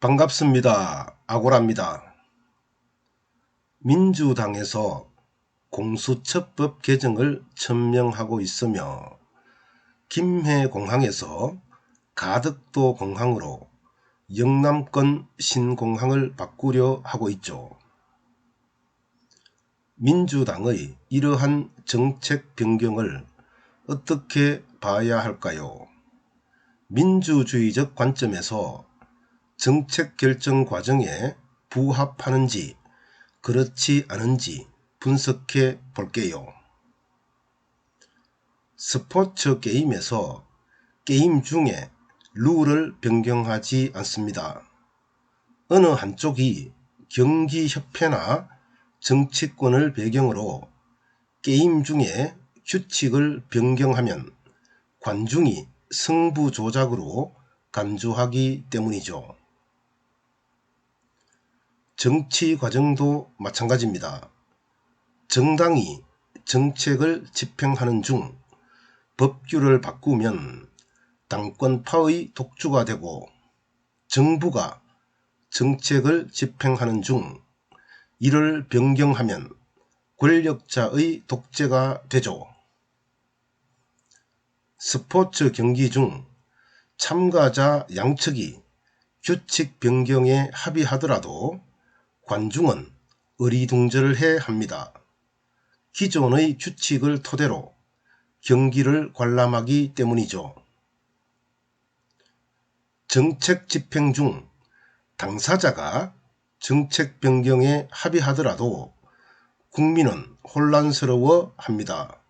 반갑습니다. 아고라입니다. 민주당에서 공수처법 개정을 천명하고 있으며 김해공항에서 가덕도 공항으로 영남권 신공항을 바꾸려 하고 있죠. 민주당의 이러한 정책 변경을 어떻게 봐야 할까요? 민주주의적 관점에서 정책 결정 과정에 부합하는지 그렇지 않은지 분석해 볼게요. 스포츠 게임에서 게임 중에 룰을 변경하지 않습니다. 어느 한쪽이 경기협회나 정치권을 배경으로 게임 중에 규칙을 변경하면 관중이 승부 조작으로 간주하기 때문이죠. 정치 과정도 마찬가지입니다. 정당이 정책을 집행하는 중 법규를 바꾸면 당권파의 독주가 되고, 정부가 정책을 집행하는 중 이를 변경하면 권력자의 독재가 되죠. 스포츠 경기 중 참가자 양측이 규칙 변경에 합의하더라도 관중은 어리둥절해 합니다. 기존의 규칙을 토대로 경기를 관람하기 때문이죠. 정책 집행 중 당사자가 정책 변경에 합의하더라도 국민은 혼란스러워 합니다.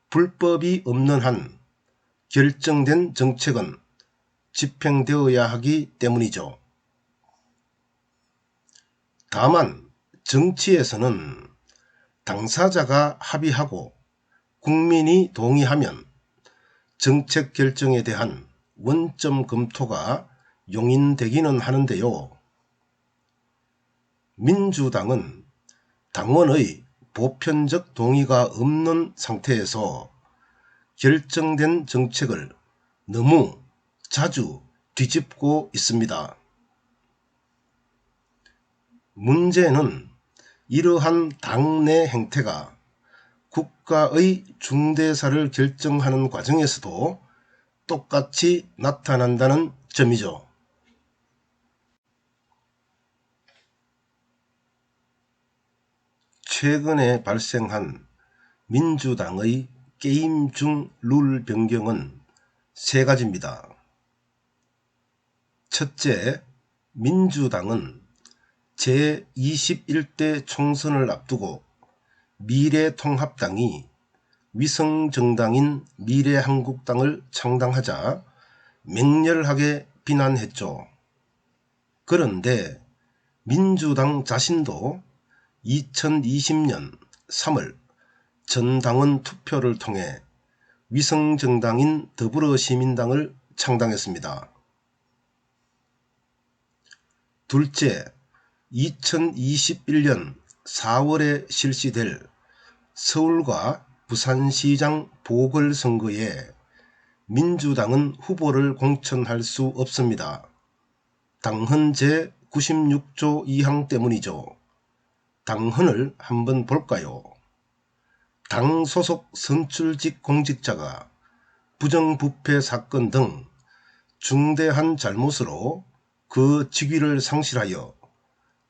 불법이 없는 한 결정된 정책은 집행되어야 하기 때문이죠. 다만 정치에서는 당사자가 합의하고 국민이 동의하면 정책 결정에 대한 원점 검토가 용인되기는 하는데요. 민주당은 당원의 보편적 동의가 없는 상태에서 결정된 정책을 너무 자주 뒤집고 있습니다. 문제는 이러한 당내 행태가 국가의 중대사를 결정하는 과정에서도 똑같이 나타난다는 점이죠. 최근에 발생한 민주당의 게임 중 룰 변경은 세 가지입니다. 첫째, 민주당은 제21대 총선을 앞두고 미래통합당이 위성정당인 미래한국당을 창당하자 맹렬하게 비난했죠. 그런데 민주당 자신도 2020년 3월 전당원 투표를 통해 위성정당인 더불어시민당을 창당했습니다. 둘째, 2021년 4월에 실시될 서울과 부산시장 보궐선거에 민주당은 후보를 공천할 수 없습니다. 당헌 제96조 2항 때문이죠. 당헌을 한번 볼까요? 당 소속 선출직 공직자가 부정부패 사건 등 중대한 잘못으로 그 직위를 상실하여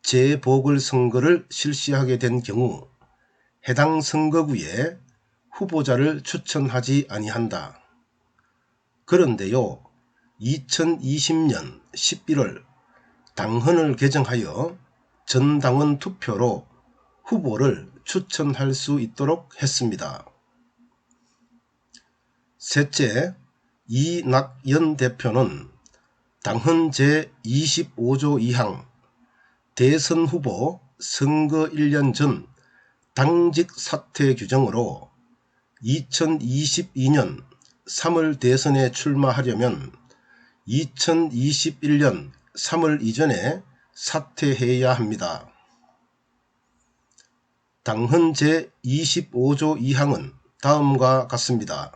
재보궐선거를 실시하게 된 경우 해당 선거구에 후보자를 추천하지 아니한다. 그런데요, 2020년 11월 당헌을 개정하여 전당원 투표로 후보를 추천할 수 있도록 했습니다. 셋째, 이낙연 대표는 당헌 제25조 2항 대선 후보 선거 1년 전 당직 사퇴 규정으로 2022년 3월 대선에 출마하려면 2021년 3월 이전에 사퇴해야 합니다. 당헌 제25조 2항은 다음과 같습니다.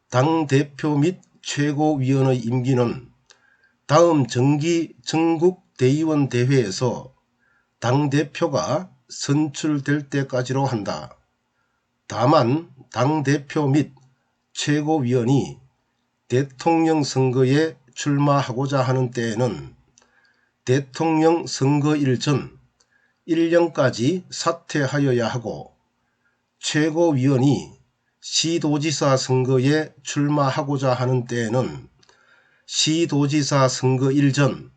당대표 및 최고위원의 임기는 다음 정기 전국대의원 대회에서 당대표가 선출될 때까지로 한다. 다만 당대표 및 최고위원이 대통령 선거에 출마하고자 하는 때에는 대통령 선거일 전 1년까지 사퇴하여야 하고, 최고위원이 시도지사 선거에 출마하고자 하는 때에는 시도지사 선거일 전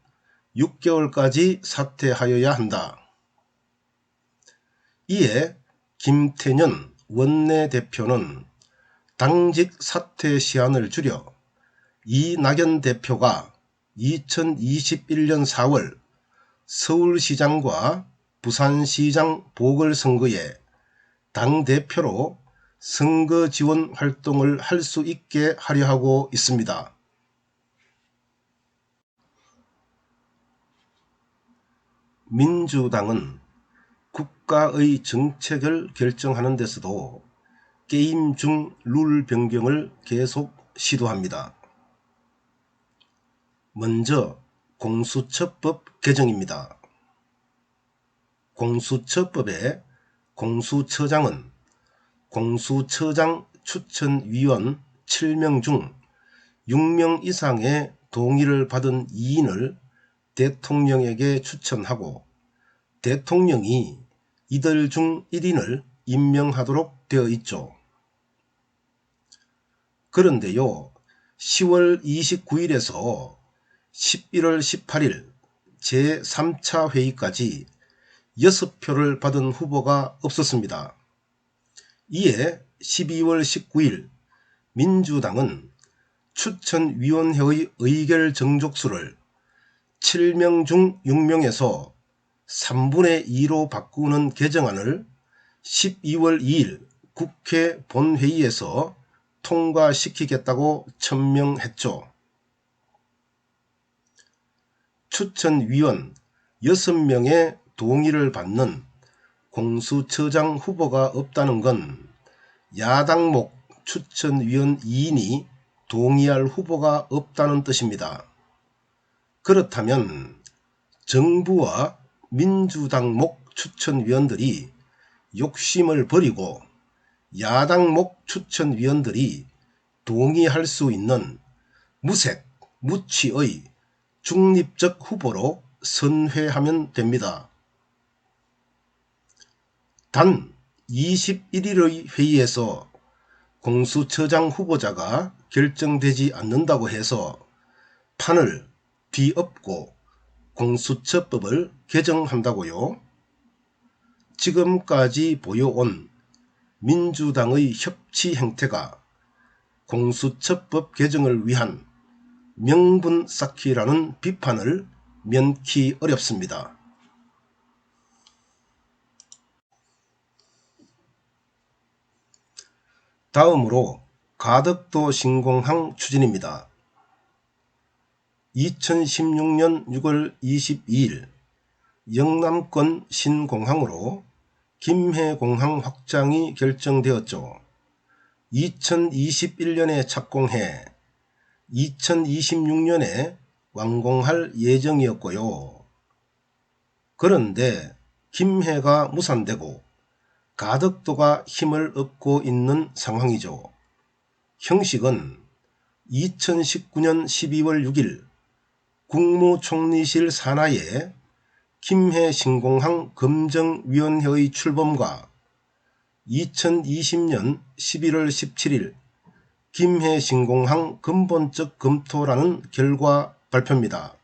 6개월까지 사퇴하여야 한다. 이에 김태년 원내대표는 당직 사퇴 시한을 줄여 이낙연 대표가 2021년 4월 서울시장과 부산시장 보궐선거에 당대표로 선거 지원 활동을 할 수 있게 하려 하고 있습니다. 민주당은 국가의 정책을 결정하는 데서도 게임 중 룰 변경을 계속 시도합니다. 먼저 공수처법 개정입니다. 공수처법의 공수처장은 공수처장 추천위원 7명 중 6명 이상의 동의를 받은 2인을 대통령에게 추천하고, 대통령이 이들 중 1인을 임명하도록 되어 있죠. 그런데요, 10월 29일에서 11월 18일 제3차 회의까지 6표를 받은 후보가 없었습니다. 이에 12월 19일 민주당은 추천위원회의 의결 정족수를 7명 중 6명에서 3분의 2로 바꾸는 개정안을 12월 2일 국회 본회의에서 통과시키겠다고 천명했죠. 추천위원 6명의 동의를 받는 공수처장 후보가 없다는 건 야당목 추천위원 2인이 동의할 후보가 없다는 뜻입니다. 그렇다면 정부와 민주당목 추천위원들이 욕심을 버리고 야당목 추천위원들이 동의할 수 있는 무색, 무취의 중립적 후보로 선회하면 됩니다. 단 21일의 회의에서 공수처장 후보자가 결정되지 않는다고 해서 판을 뒤엎고 공수처법을 개정한다고요? 지금까지 보여온 민주당의 협치 행태가 공수처법 개정을 위한 명분 쌓기라는 비판을 면키 어렵습니다. 다음으로 가덕도 신공항 추진입니다. 2016년 6월 22일 영남권 신공항으로 김해공항 확장이 결정되었죠. 2021년에 착공해 2026년에 완공할 예정이었고요. 그런데 김해가 무산되고 가덕도가 힘을 얻고 있는 상황이죠. 형식은 2019년 12월 6일 국무총리실 산하에 김해 신공항 검증위원회의 출범과 2020년 11월 17일 김해 신공항 근본적 검토라는 결과 발표입니다.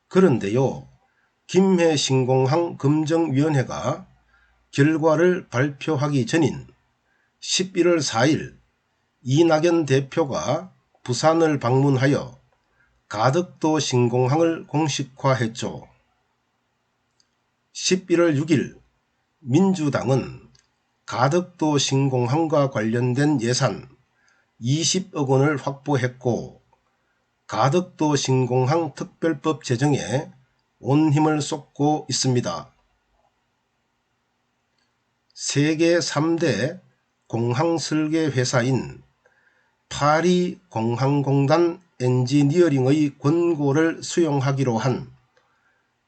그런데요, 김해 신공항 검증위원회가 결과를 발표하기 전인 11월 4일 이낙연 대표가 부산을 방문하여 가덕도 신공항을 공식화했죠. 11월 6일 민주당은 가덕도 신공항과 관련된 예산 20억 원을 확보했고, 가덕도 신공항 특별법 제정에 온 힘을 쏟고 있습니다. 세계 3대 공항설계 회사인 파리공항공단 엔지니어링의 권고를 수용하기로 한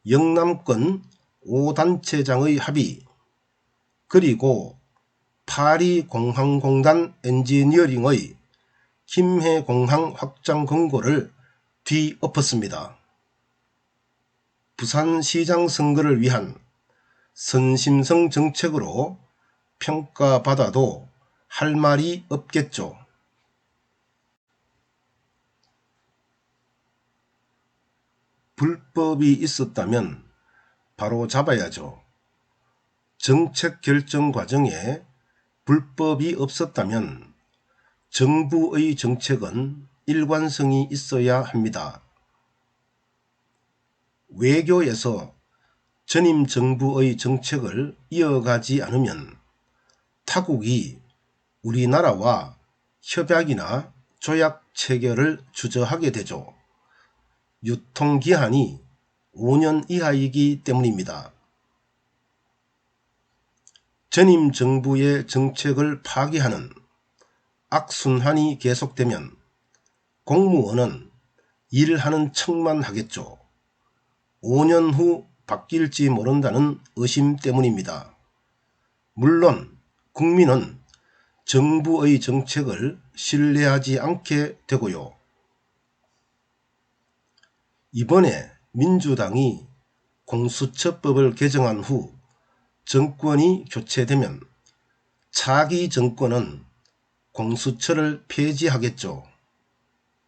영남권 5단체장의 합의, 그리고 파리공항공단 엔지니어링의 김해공항 확장 권고를 뒤엎었습니다. 부산시장 선거를 위한 선심성 정책으로 평가받아도 할 말이 없겠죠. 불법이 있었다면 바로 잡아야죠. 정책 결정 과정에 불법이 없었다면 정부의 정책은 일관성이 있어야 합니다. 외교에서 전임 정부의 정책을 이어가지 않으면 타국이 우리나라와 협약이나 조약 체결을 주저하게 되죠. 유통기한이 5년 이하이기 때문입니다. 전임 정부의 정책을 파기하는 악순환이 계속되면 공무원은 일하는 척만 하겠죠. 5년 후 바뀔지 모른다는 의심 때문입니다. 물론 국민은 정부의 정책을 신뢰하지 않게 되고요. 이번에 민주당이 공수처법을 개정한 후 정권이 교체되면 차기 정권은 공수처를 폐지하겠죠.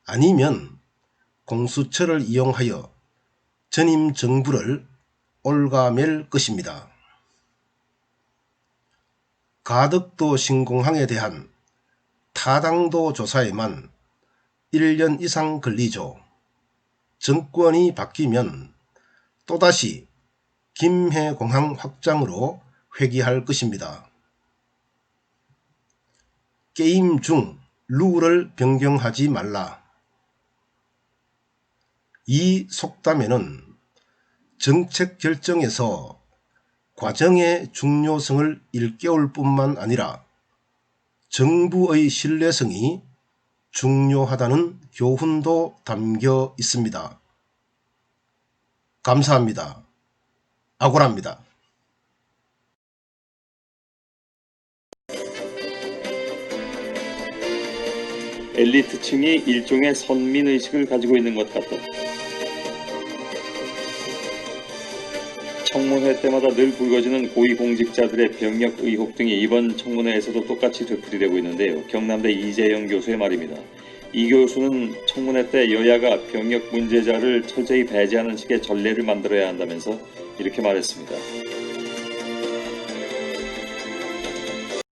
아니면 공수처를 이용하여 전임 정부를 올가맬 것입니다. 가덕도 신공항에 대한 타당도 조사에만 1년 이상 걸리죠. 정권이 바뀌면 또다시 김해공항 확장으로 회귀할 것입니다. 게임 중 룰을 변경하지 말라. 이 속담에는 정책 결정에서 과정의 중요성을 일깨울 뿐만 아니라 정부의 신뢰성이 중요하다는 교훈도 담겨 있습니다. 감사합니다. 아고라입니다. 엘리트층이 일종의 선민의식을 가지고 있는 것 같다. 청문회 때마다 늘 불거지는 고위공직자들의 병역 의혹 등이 이번 청문회에서도 똑같이 되풀이되고 있는데요. 경남대 이재영 교수의 말입니다. 이 교수는 청문회 때 여야가 병역 문제자를 철저히 배제하는 식의 전례를 만들어야 한다면서 이렇게 말했습니다.